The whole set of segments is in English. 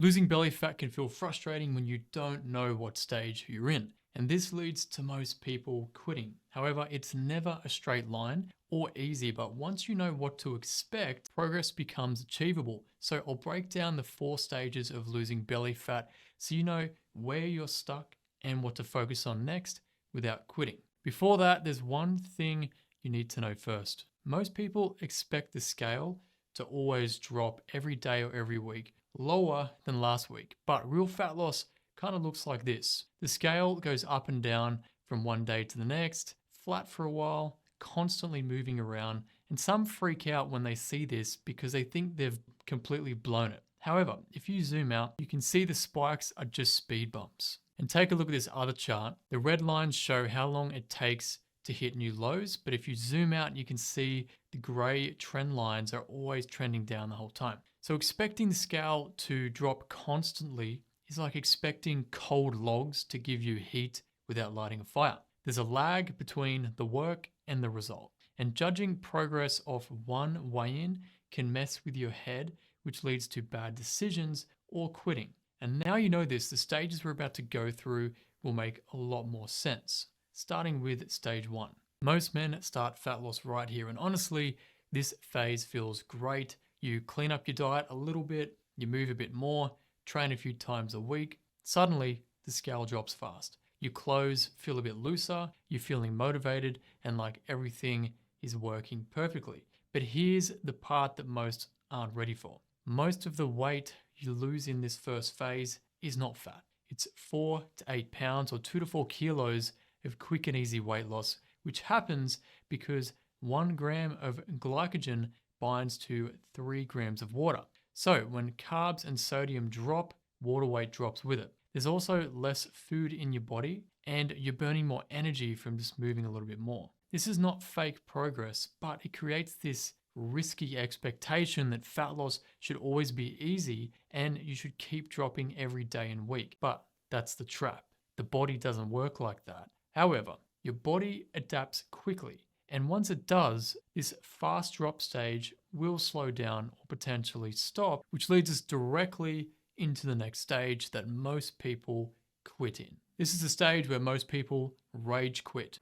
Losing belly fat can feel frustrating when you don't know what stage you're in, and this leads to most people quitting. However, it's never a straight line or easy, but once you know what to expect, progress becomes achievable. So I'll break down the 4 stages of losing belly fat so you know where you're stuck and what to focus on next without quitting. Before that, there's one thing you need to know first. Most people expect the scale to always drop every day or every week, lower than last week. But real fat loss kind of looks like this. The scale goes up and down from one day to the next, flat for a while, constantly moving around, and some freak out when they see this because they think they've completely blown it. However, if you zoom out, you can see the spikes are just speed bumps. And take a look at this other chart. The red lines show how long it takes to hit new lows, but if you zoom out, you can see the gray trend lines are always trending down the whole time. So expecting the scale to drop constantly is like expecting cold logs to give you heat without lighting a fire. There's a lag between the work and the result. And judging progress off one weigh-in can mess with your head, which leads to bad decisions or quitting. And now you know this, the stages we're about to go through will make a lot more sense. Starting with stage 1. Most men start fat loss right here, and honestly, this phase feels great. You clean up your diet a little bit, you move a bit more, train a few times a week. Suddenly, the scale drops fast. Your clothes feel a bit looser, you're feeling motivated, and like everything is working perfectly. But here's the part that most aren't ready for. Most of the weight you lose in this first phase is not fat. It's 4 to 8 pounds or 2 to 4 kilos of quick and easy weight loss, which happens because 1 gram of glycogen binds to 3 grams of water. So when carbs and sodium drop, water weight drops with it. There's also less food in your body and you're burning more energy from just moving a little bit more. This is not fake progress, but it creates this risky expectation that fat loss should always be easy and you should keep dropping every day and week. But that's the trap. The body doesn't work like that. However, your body adapts quickly. And once it does, this fast drop stage will slow down or potentially stop, which leads us directly into the next stage that most people quit in. This is the stage where most people rage quit.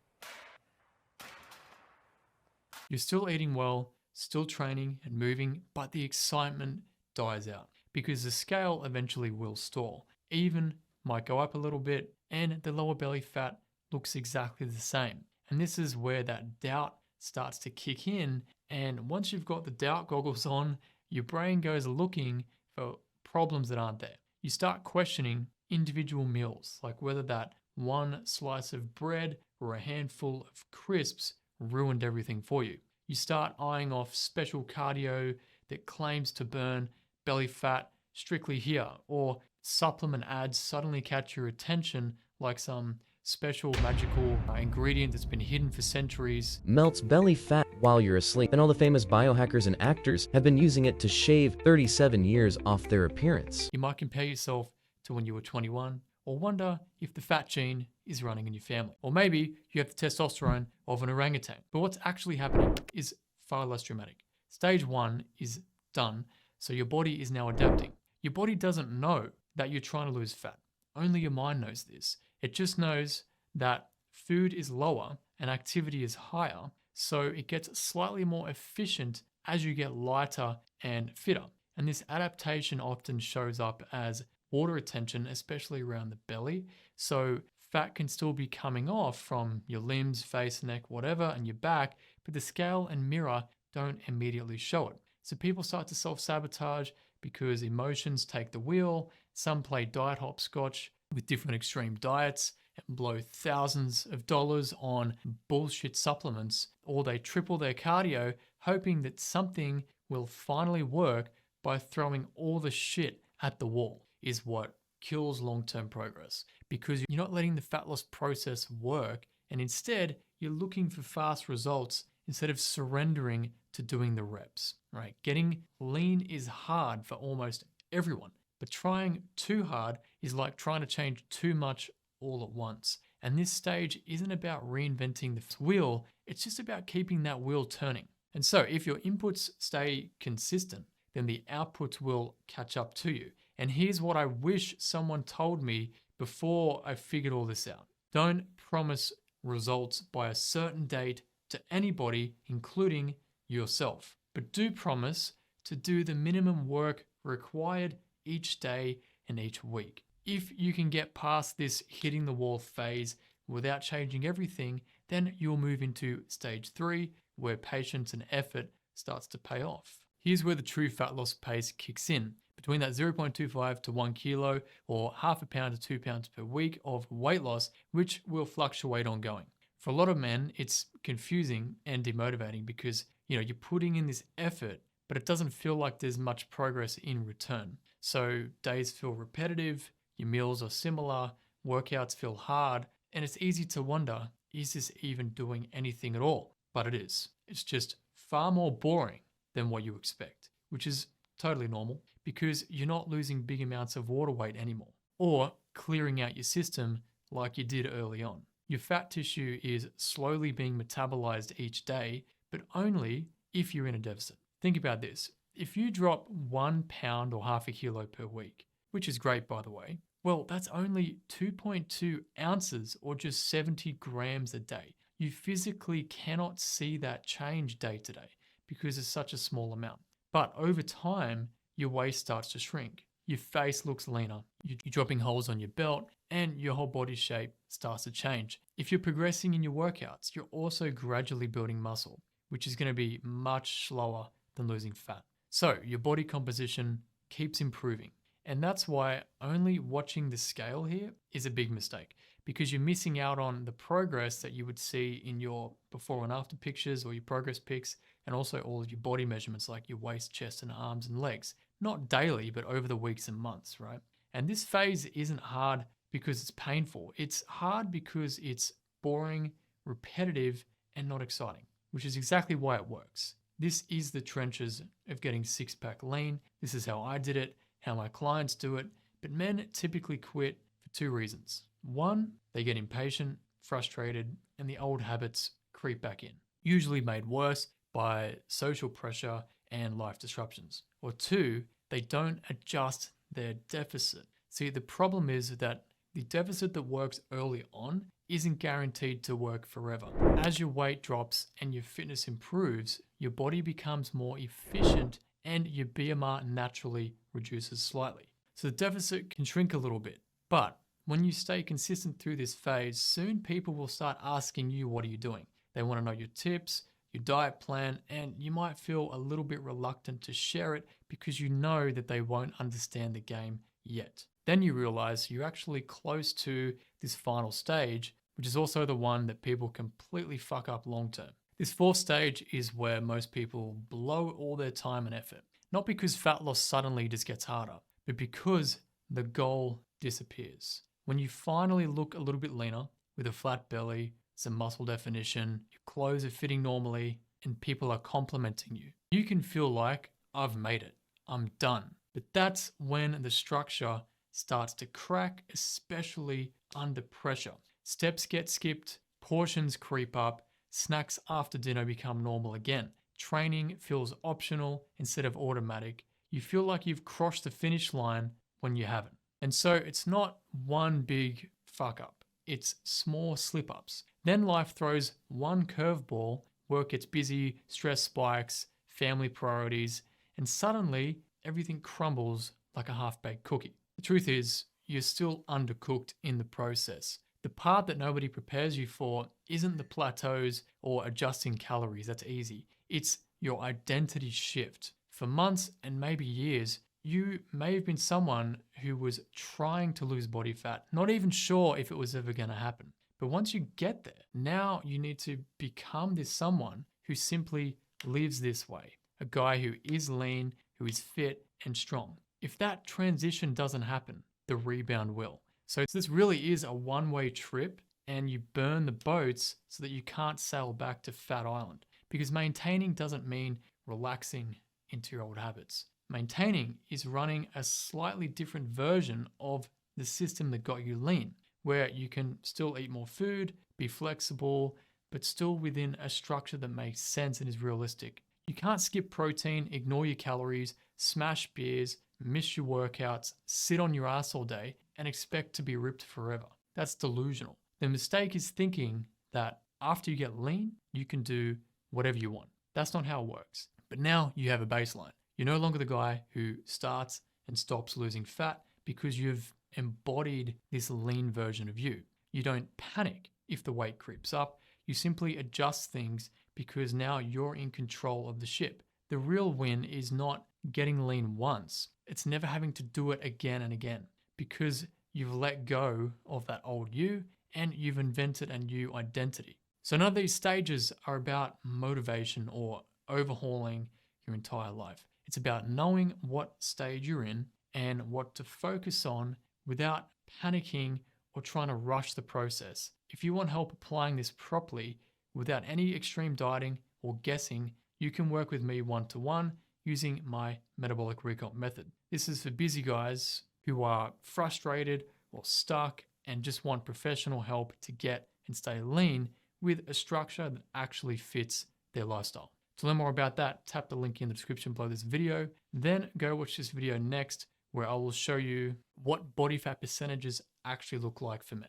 You're still eating well, still training and moving, but the excitement dies out because the scale eventually will stall. Even might go up a little bit and the lower belly fat looks exactly the same. And this is where that doubt starts to kick in. And once you've got the doubt goggles on, your brain goes looking for problems that aren't there. You start questioning individual meals, like whether that one slice of bread or a handful of crisps ruined everything for you. You start eyeing off special cardio that claims to burn belly fat strictly here, or supplement ads suddenly catch your attention like some special magical ingredient that's been hidden for centuries. Melts belly fat while you're asleep, and all the famous biohackers and actors have been using it to shave 37 years off their appearance. You might compare yourself to when you were 21, or wonder if the fat gene is running in your family. Or maybe you have the testosterone of an orangutan. But what's actually happening is far less dramatic. Stage 1 is done, so your body is now adapting. Your body doesn't know that you're trying to lose fat. Only your mind knows this. It just knows that food is lower and activity is higher, so it gets slightly more efficient as you get lighter and fitter. And this adaptation often shows up as water retention, especially around the belly. So fat can still be coming off from your limbs, face, neck, whatever, and your back, but the scale and mirror don't immediately show it. So people start to self-sabotage because emotions take the wheel. Some play diet hopscotch with different extreme diets and blow thousands of dollars on bullshit supplements, or they triple their cardio hoping that something will finally work by throwing all the shit at the wall, is what kills long-term progress, because you're not letting the fat loss process work, and instead you're looking for fast results instead of surrendering to doing the reps, right? Getting lean is hard for almost everyone, but trying too hard is like trying to change too much all at once. And this stage isn't about reinventing the wheel, it's just about keeping that wheel turning. And so if your inputs stay consistent, then the outputs will catch up to you. And here's what I wish someone told me before I figured all this out. Don't promise results by a certain date to anybody, including yourself. But do promise to do the minimum work required each day and each week. If you can get past this hitting the wall phase without changing everything, then you'll move into stage 3, where patience and effort starts to pay off. Here's where the true fat loss pace kicks in. Between that 0.25 to 1 kilo or half a pound to 2 pounds per week of weight loss, which will fluctuate ongoing. For a lot of men, it's confusing and demotivating because you're putting in this effort, but it doesn't feel like there's much progress in return. So days feel repetitive, your meals are similar, workouts feel hard, and it's easy to wonder, is this even doing anything at all? But it is. It's just far more boring than what you expect, which is totally normal because you're not losing big amounts of water weight anymore or clearing out your system like you did early on. Your fat tissue is slowly being metabolized each day, but only if you're in a deficit. Think about this. If you drop 1 pound or half a kilo per week, which is great by the way, well, that's only 2.2 ounces or just 70 grams a day. You physically cannot see that change day to day because it's such a small amount. But over time, your waist starts to shrink. Your face looks leaner. You're dropping holes on your belt and your whole body shape starts to change. If you're progressing in your workouts, you're also gradually building muscle, which is going to be much slower than losing fat. So your body composition keeps improving. And that's why only watching the scale here is a big mistake because you're missing out on the progress that you would see in your before and after pictures or your progress pics and also all of your body measurements like your waist, chest, and arms and legs. Not daily, but over the weeks and months, right? And this phase isn't hard because it's painful. It's hard because it's boring, repetitive, and not exciting, which is exactly why it works. This is the trenches of getting six-pack lean. This is how I did it, how my clients do it, but men typically quit for 2 reasons. 1, they get impatient, frustrated, and the old habits creep back in, usually made worse by social pressure and life disruptions. Or 2, they don't adjust their deficit. See, the problem is that the deficit that works early on isn't guaranteed to work forever. As your weight drops and your fitness improves, your body becomes more efficient and your BMR naturally reduces slightly. So the deficit can shrink a little bit, but when you stay consistent through this phase, soon people will start asking you, what are you doing? They want to know your tips, your diet plan, and you might feel a little bit reluctant to share it because you know that they won't understand the game yet. Then you realize you're actually close to this final stage, which is also the one that people completely fuck up long term. This 4th stage is where most people blow all their time and effort. Not because fat loss suddenly just gets harder, but because the goal disappears. When you finally look a little bit leaner with a flat belly, some muscle definition, your clothes are fitting normally, and people are complimenting you, you can feel like, I've made it, I'm done. But that's when the structure starts to crack, especially under pressure. Steps get skipped, portions creep up, snacks after dinner become normal again. Training feels optional instead of automatic. You feel like you've crossed the finish line when you haven't. And so it's not one big fuck up. It's small slip ups. Then life throws one curveball, work gets busy, stress spikes, family priorities, and suddenly everything crumbles like a half-baked cookie. The truth is, you're still undercooked in the process. The part that nobody prepares you for isn't the plateaus or adjusting calories, that's easy. It's your identity shift. For months and maybe years, you may have been someone who was trying to lose body fat, not even sure if it was ever going to happen. But once you get there, now you need to become this someone who simply lives this way. A guy who is lean, who is fit and strong. If that transition doesn't happen, the rebound will. So this really is a one-way trip and you burn the boats so that you can't sail back to Fat Island. Because maintaining doesn't mean relaxing into your old habits. Maintaining is running a slightly different version of the system that got you lean, where you can still eat more food, be flexible, but still within a structure that makes sense and is realistic. You can't skip protein, ignore your calories, smash beers, miss your workouts, sit on your ass all day, and expect to be ripped forever. That's delusional. The mistake is thinking that after you get lean, you can do whatever you want. That's not how it works. But now you have a baseline. You're no longer the guy who starts and stops losing fat because you've embodied this lean version of you. You don't panic if the weight creeps up. You simply adjust things because now you're in control of the ship. The real win is not getting lean once. It's never having to do it again and again because you've let go of that old you and you've invented a new identity. So none of these stages are about motivation or overhauling your entire life. It's about knowing what stage you're in and what to focus on without panicking or trying to rush the process. If you want help applying this properly without any extreme dieting or guessing, you can work with me one-to-one using my metabolic recomp method. This is for busy guys who are frustrated or stuck and just want professional help to get and stay lean with a structure that actually fits their lifestyle. To learn more about that, tap the link in the description below this video, then go watch this video next where I will show you what body fat percentages actually look like for men.